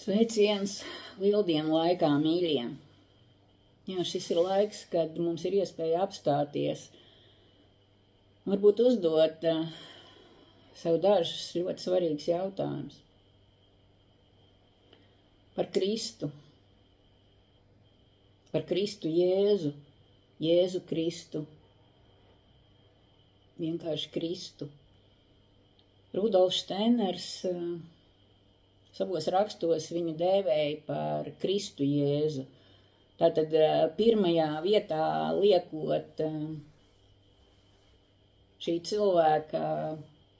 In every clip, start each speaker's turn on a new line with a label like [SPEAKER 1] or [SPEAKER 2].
[SPEAKER 1] Sveiciens lieldienu laikā, mīļie! Jā, šis ir laiks, kad mums ir iespēja apstāties, varbūt uzdot sev dažus ļoti svarīgus jautājumus. Par Kristu Jēzu, Jēzu Kristu, vienkārši Kristu. Rudolfs Steiners savos rakstos viņu dēvēja par Kristu Jēzu. Tātad pirmajā vietā liekot šī cilvēka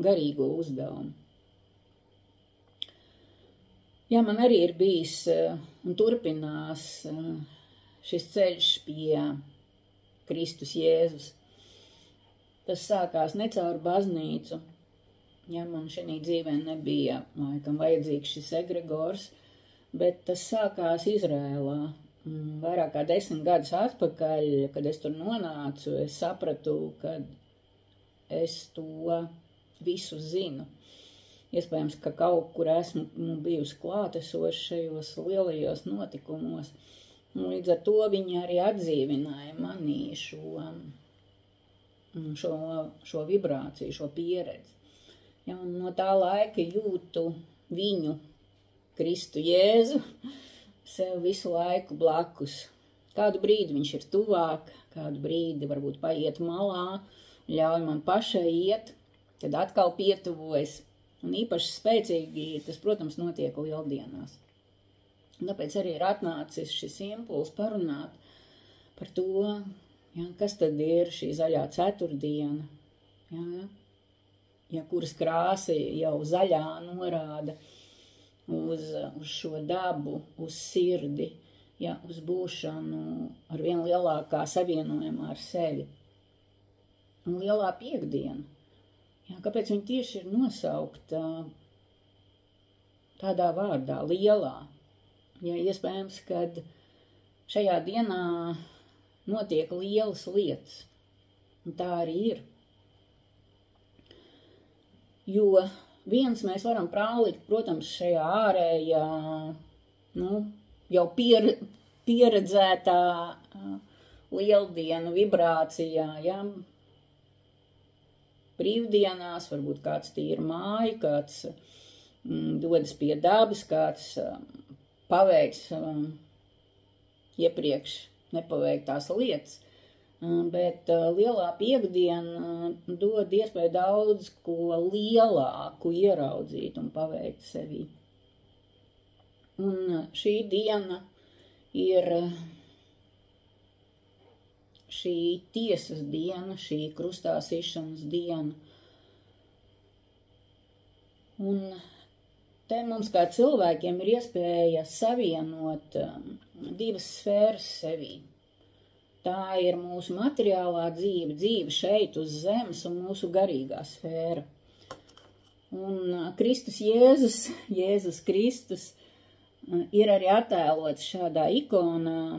[SPEAKER 1] garīgo uzdevumu. Jā, man arī ir bijis un turpinās šis ceļš pie Kristus Jēzus. Tas sākās ne caur baznīcu. Jā, man šī dzīvē nebija laikam vajadzīgs šis egregors, bet tas sākās Izrēlā. Vairāk kā 10 gadus atpakaļ, kad es tur nonācu, es sapratu, ka es to visu zinu. Iespējams, ka kaut kur esmu bijusi klātesoša šajos lielajos notikumos. Un līdz ar to viņi arī atdzīvināja manī šo vibrāciju, šo pieredzi. Ja, un no tā laika jūtu viņu, Kristu Jēzu, sev visu laiku blakus. Kādu brīdi viņš ir tuvāk, kādu brīdi varbūt paiet malā, ļauj man pašai iet, tad atkal pietuvojas. Un īpaši spēcīgi tas, protams, notiek lieldienās. Un tāpēc arī ir atnācis šis impulss parunāt par to, ja, kas tad ir šī zaļā ceturtdiena, ja, kuras krāsa jau zaļā norāda uz šo dabu, uz sirdi, ja, uz būšanu ar vien lielākā savienojumā ar sevi. Un lielā piekdiena. Ja, kāpēc viņa tieši ir nosaukta tādā vārdā, lielā? Ja, iespējams, kad šajā dienā notiek lielas lietas. Un tā arī ir. Jo viens mēs varam prālikt, protams, šajā ārējā, jau pieredzētā lieldienu vibrācijā, ja, brīvdienās, varbūt kāds tīra māju, kāds dodas pie dabas, kāds paveiks iepriekš nepaveiktās lietas. Bet lielā piekdiena dod iespēju daudz ko lielāku ieraudzīt un paveikt sevī. Un šī diena ir šī tiesas diena, šī krustā sišanas diena. Un te mums kā cilvēkiem ir iespēja savienot divas sfēras sevī. Tā ir mūsu materiālā dzīve, dzīve šeit uz zemes un mūsu garīgā sfēra. Un Kristus Jēzus, Jēzus Kristus, ir arī attēlots šādā ikonā.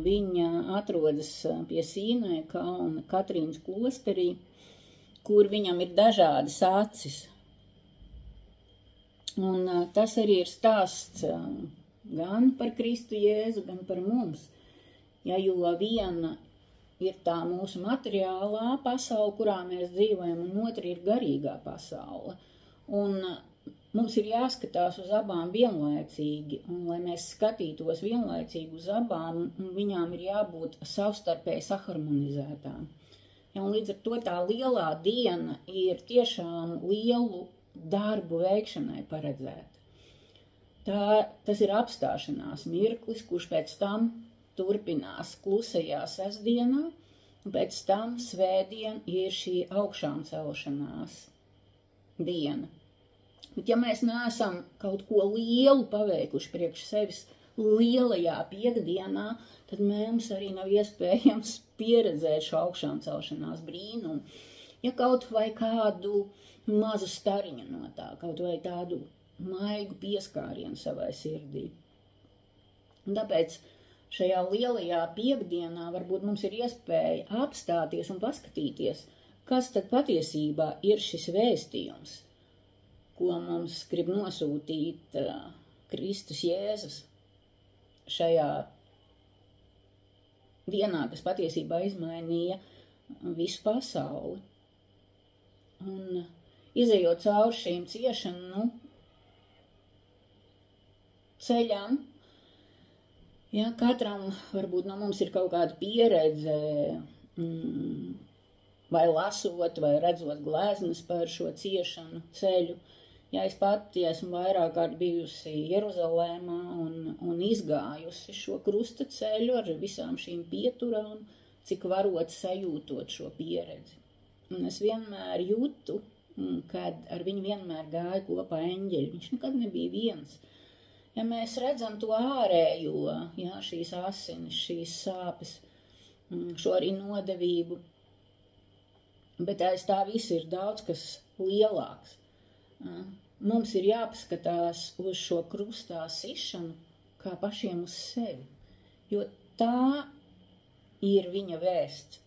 [SPEAKER 1] Viņa atrodas pie Sīnai kalna Katrīnas klosterī, kur viņam ir dažādas acis. Un tas arī ir stāsts gan par Kristu Jēzu, gan par mums. Ja, jo viena ir tā mūsu materiālā pasaule, kurā mēs dzīvojam, un otra ir garīgā pasaule. Un mums ir jāskatās uz abām vienlaicīgi, un lai mēs skatītos vienlaicīgi uz abām, viņām ir jābūt savstarpēji saharmonizētām. Ja, un līdz ar to tā lielā diena ir tiešām lielu darbu veikšanai paredzēta. Tas ir apstāšanās mirklis, kurš pēc tam turpinās klusajā sestdienā, un pēc tam svētdien ir šī augšām celšanās diena. Bet ja mēs neesam kaut ko lielu paveikuši priekš sevis lielajā piekdienā, tad mums arī nav iespējams pieredzēt šo augšām celšanās brīnumu. Ja kaut vai kādu mazu stariņu no tā, kaut vai tādu maigu pieskārienu savai sirdī. Un tāpēc šajā lielajā piekdienā varbūt mums ir iespēja apstāties un paskatīties, kas tad patiesībā ir šis vēstījums, ko mums grib nosūtīt Kristus Jēzus šajā dienā, kas patiesībā izmainīja visu pasauli. Un izejot cauri šīm ciešanu ceļām, ja, katram varbūt no mums ir kaut kāda pieredze, vai lasot, vai redzot gleznas par šo ciešanu ceļu. Ja es pati esmu vairāk kārt bijusi Jeruzalēmā un izgājusi šo krusta ceļu ar visām šīm pieturām, cik varot sajūtot šo pieredzi. Un es vienmēr jūtu, kad ar viņu vienmēr gāja kopā eņģeļi. Viņš nekad nebija viens. Ja mēs redzam to ārējo, ja, šīs asinis, šīs sāpes, šo arī nodevību, bet aiz tā viss ir daudz kas lielāks. Mums ir jāpaskatās uz šo krustā sišanu kā pašiem uz sevi, jo tā ir viņa vēsts.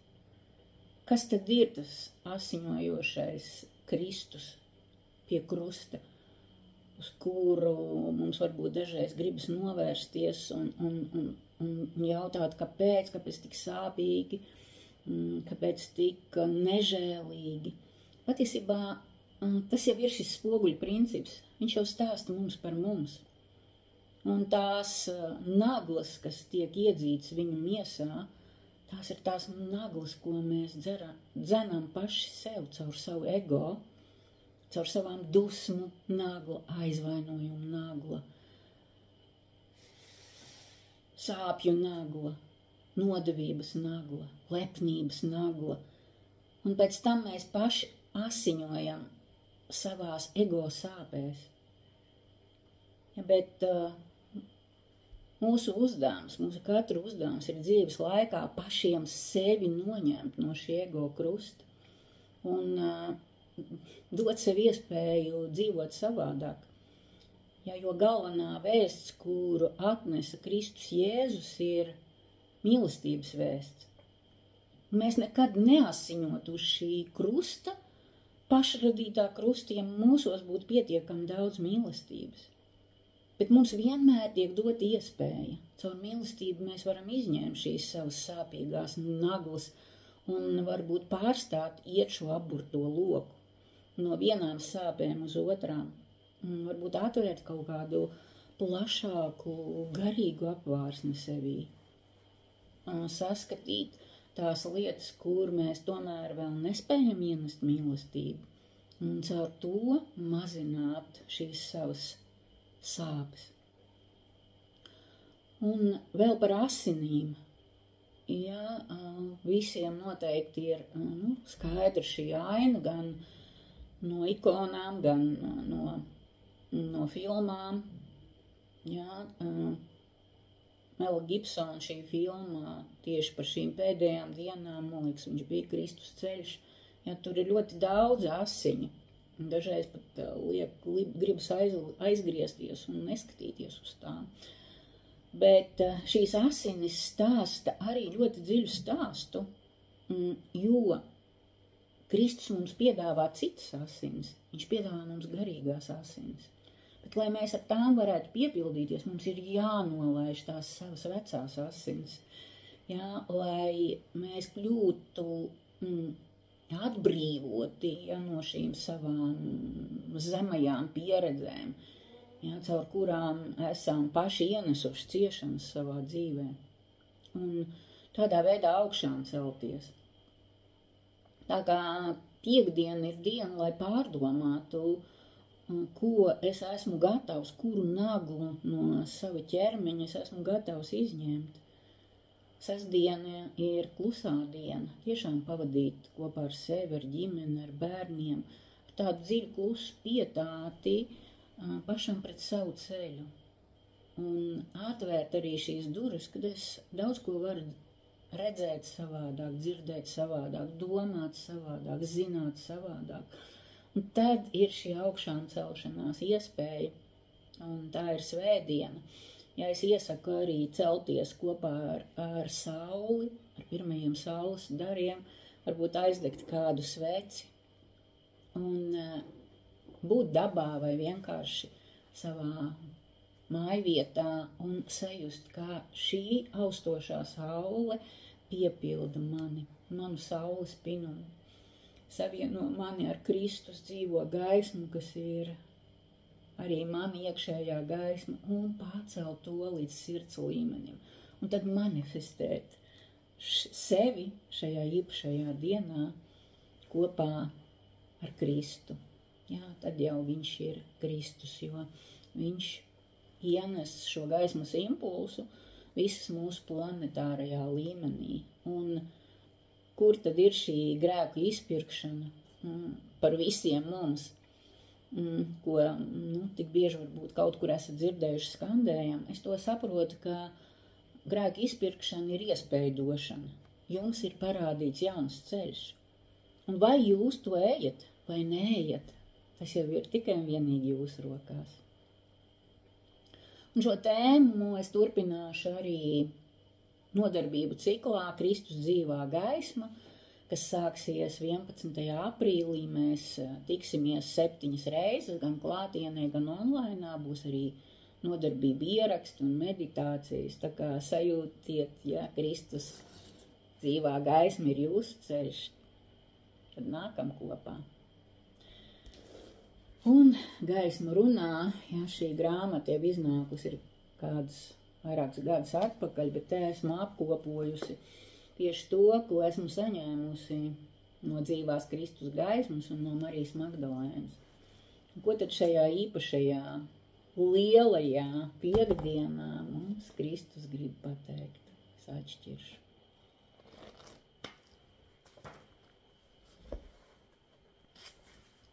[SPEAKER 1] Kas tad ir tas asiņojošais Kristus pie krusta, uz kuru mums varbūt dažreiz gribas novērsties un jautāt, kāpēc tik sāpīgi, kāpēc tik nežēlīgi. Patiesībā tas jau ir šis spoguļu princips. Viņš jau stāsta mums par mums. Un tās naglas, kas tiek iedzītas viņu miesā, tās ir tās naglas, ko mēs dzenam paši sev caur savu ego, caur savām dusmu nagla, aizvainojumu nagla, sāpju nagla, nodevības nagla, lepnības nagla. Un pēc tam mēs paši asiņojam savās ego sāpēs. Ja, bet mūsu katra uzdevums ir dzīves laikā pašiem sevi noņemt no šī ego krusta un dot sev iespēju dzīvot savādāk. Ja, jo galvenā vēsts, kuru atnesa Kristus Jēzus, ir mīlestības vēsts. Mēs nekad neasiņot uz šī krusta, pašradītā krusta, ja mūsos būtu pietiekami daudz mīlestības. Bet mums vienmēr tiek dot iespēja. Caur mīlestību mēs varam izņemt šīs savas sāpīgās naglas un varbūt pārstāt iet šo apburto loku no vienām sāpēm uz otrām. Varbūt atvērt kaut kādu plašāku, garīgu apvārsni sevī. Saskatīt tās lietas, kur mēs tomēr vēl nespējam ienest mīlestību, un caur to mazināt šīs savas sāpes. Un vēl par asinīm. Ja, visiem noteikti ir skaidra šī aina, gan no ikonām, gan no filmām. Ja, Mela Gibsona šī filma tieši par šīm pēdējām dienām, man liekas, viņš bija Kristus ceļš. Ja, tur ir ļoti daudz asiņu. Dažreiz pat gribas aizgriezties un neskatīties uz tām. Bet šīs asinis stāsta arī ļoti dziļu stāstu, jo Kristus mums piedāvā citas asinis. Viņš piedāvā mums garīgās asinis. Bet, lai mēs ar tām varētu piepildīties, mums ir jānolaiž tās savas vecās asinis. Ja, lai mēs kļūtu atbrīvoti, ja, no šīm savām zemajām pieredzēm, ja, caur kurām esam paši ienesuši ciešanas savā dzīvē. Un tādā veidā augšām celties. Tā kā piekdiena ir diena, lai pārdomātu, ko es esmu gatavs, kuru naglu no sava ķermeņa es esmu gatavs izņemt. Sestdiena ir klusā diena, tiešām pavadīt kopā ar sevi, ar ģimeni, ar bērniem, ar tādu dziļu klusu pietāti pašam pret savu ceļu. Un atvērt arī šīs durvis, kad es daudz ko varu redzēt savādāk, dzirdēt savādāk, domāt savādāk, zināt savādāk. Un tad ir šī augšām celšanās iespēja, un tā ir svētdiena. Ja es iesaku arī celties kopā ar sauli, ar pirmajiem saules dariem, varbūt aizdegt kādu sveci un būt dabā vai vienkārši savā mājvietā un sajust, kā šī austošā saule piepilda mani, manu saules pinumu. Savieno mani ar Kristus dzīvo gaismu, kas ir arī mani iekšējā gaisma, un pacelt to līdz sirds līmenim. Un tad manifestēt sevi šajā īpašajā dienā kopā ar Kristu. Jā, tad jau viņš ir Kristus, jo viņš ienes šo gaismas impulsu visas mūsu planetārajā līmenī. Un kur tad ir šī grēku izpirkšana par visiem mums, ko tik bieži varbūt kaut kur esat dzirdējuši skandējam? Es to saprotu, ka grēku izpirkšana ir iespēja došana. Jums ir parādīts jauns ceļš. Un vai jūs to ejat vai neejat, tas jau ir tikai un vienīgi jūsu rokās. Un šo tēmu es turpināšu arī nodarbību ciklā Kristus dzīvā gaisma, kas sāksies 11. aprīlī. Mēs tiksimies 7 reizes, gan klātienē, gan online. Būs arī nodarbība ieraksti un meditācijas. Tā kā sajūtiet, ja Kristus dzīvā gaisma ir jūsu ceļš, tad nākam kopā. Un gaisma runā, ja šī grāmata jau iznākusi ir kādus vairākus gadus atpakaļ, bet te esmu apkopojusi tieši to, ko esmu saņēmusi no dzīvās Kristus gaismas un no Marijas Magdalēnas. Ko tad šajā īpašajā, lielajā piekdienā mums Kristus grib pateikt? Es atšķiršu.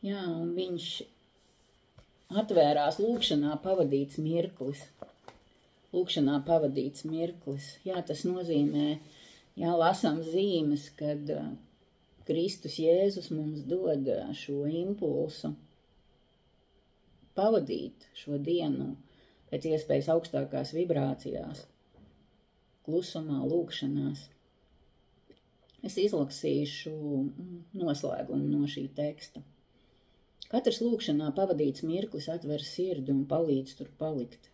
[SPEAKER 1] Jā, un viņš atvērās lūkšanā pavadīts mirklis. Lūkšanā pavadīts mirklis. Jā, tas nozīmē, jā, lasām zīmes, kad Kristus Jēzus mums dod šo impulsu pavadīt šo dienu pēc iespējas augstākās vibrācijās, klusumā, lūkšanās. Es izlasīšu noslēgumu no šī teksta. Katrs lūkšanā pavadīts mirklis atver sirdi un palīdz tur palikt.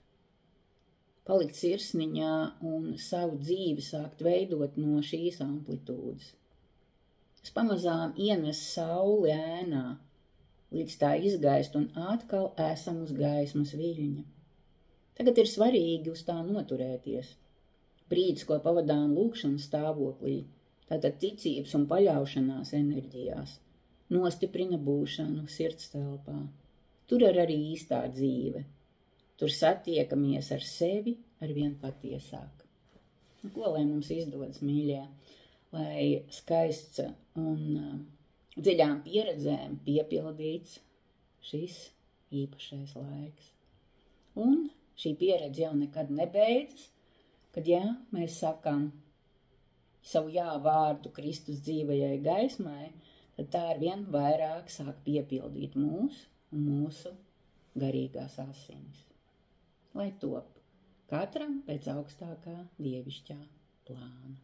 [SPEAKER 1] Palikt sirsniņā un savu dzīvi sākt veidot no šīs amplitūdas. Es pamazām ienesu sauli ēnā, līdz tā izgaist un atkal esam uz gaismas viļņa. Tagad ir svarīgi uz tā noturēties. Brīdis, ko pavadām lūkšanas stāvoklī, tātad ticības un paļaušanās enerģijās, nostiprina būšanu sirds telpā. Tur ir arī īstā dzīve. Tur satiekamies ar sevi arvien patiesāk. Ko lai mums izdodas, mīļie, lai skaists un dziļām pieredzēm piepildīts šis īpašais laiks. Un šī pieredze jau nekad nebeidzas, kad mēs sakām savu jā vārdu Kristus dzīvajai gaismai, tad tā arvien vairāk sāk piepildīt mūs un mūsu garīgās asinis. Lai top katram pēc augstākā dievišķā plāna.